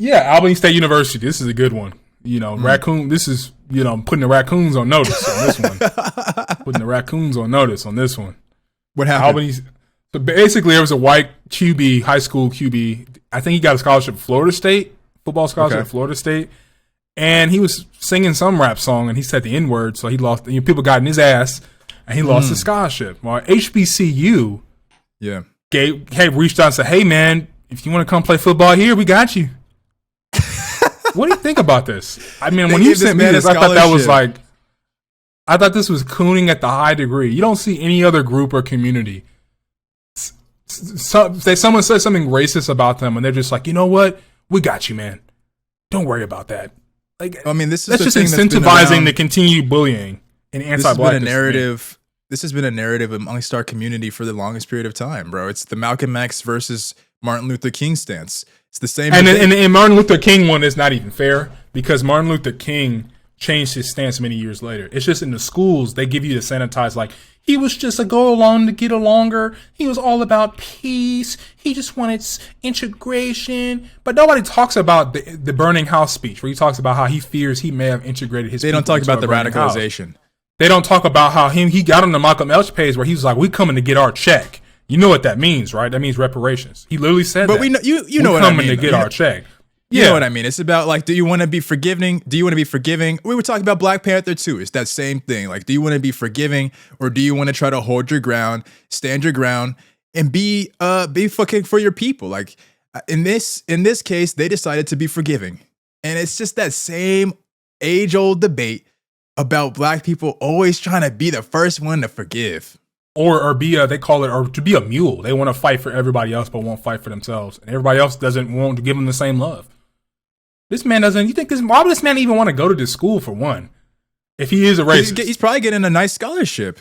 Yeah, Albany State University. This is a good one. Raccoon. This is putting the raccoons on notice on this one. Putting the raccoons on notice on this one. What happened? Albany's. So basically, there was a white QB, high school QB. I think he got a scholarship at Florida State, football scholarship at Florida State, and he was singing some rap song, and he said the N-word, so he lost. People got in his ass, and he lost his scholarship. Well, HBCU, reached out and said, "Hey, man, if you want to come play football here, we got you." What do you think about this? I mean, when you sent me this, I thought that was like, I thought this was cooning at the high degree. You don't see any other group or community. Someone says something racist about them, and they're just like, you know what? We got you, man. Don't worry about that. Like, I mean, that's just incentivizing the continued bullying and anti-blackness. This has been a narrative amongst our community for the longest period of time, bro. It's the Malcolm X versus Martin Luther King stance. It's the same. And Martin Luther King one is not even fair because Martin Luther King changed his stance many years later. It's just in the schools, they give you the sanitized, like, he was just a go along to get alonger. He was all about peace. He just wanted integration. But nobody talks about the burning house speech where he talks about how he fears he may have integrated his people. They don't talk about the radicalization. House. They don't talk about how he got on the Malcolm X page where he was like, we coming to get our check. You know what that means, right? That means reparations. He literally said that. But we know, you know what I mean. We're coming to get our check. You know what I mean? It's about, like, do you want to be forgiving? Do you want to be forgiving? We were talking about Black Panther too. It's that same thing. Like, do you want to be forgiving, or do you want to try to hold your ground, stand your ground, and be fucking for your people? Like, in this case, they decided to be forgiving, and it's just that same age-old debate about Black people always trying to be the first one to forgive. Or be they call it, or to be a mule. They want to fight for everybody else, but won't fight for themselves. And everybody else doesn't want to give them the same love. This man doesn't, why would this man even want to go to this school for one? If he is a racist. He's probably getting a nice scholarship.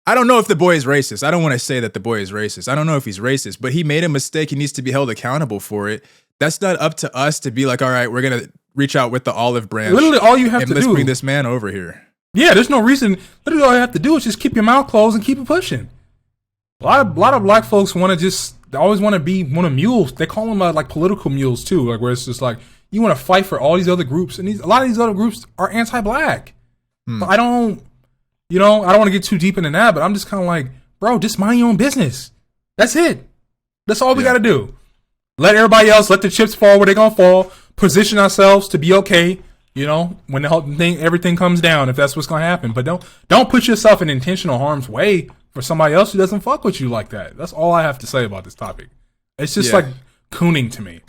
I don't know if the boy is racist. I don't want to say that the boy is racist. I don't know if he's racist, but he made a mistake. He needs to be held accountable for it. That's not up to us to be like, all right, we're going to reach out with the olive branch. Literally all you have to do. Let's bring this man over here. Yeah, there's no reason. Literally all you have to do is just keep your mouth closed and keep it pushing. A lot of black folks want to they always want to be one of mules. They call them like political mules too, like where it's just like, you want to fight for all these other groups. And a lot of these other groups are anti-black. So I don't want to get too deep into that, but I'm just kind of like, bro, just mind your own business. That's it. That's all we got to do. Let everybody else, let the chips fall where they're going to fall. Position ourselves to be okay. When the whole thing, everything comes down, if that's what's going to happen. But don't put yourself in intentional harm's way for somebody else who doesn't fuck with you like that. That's all I have to say about this topic. It's just like cooning to me.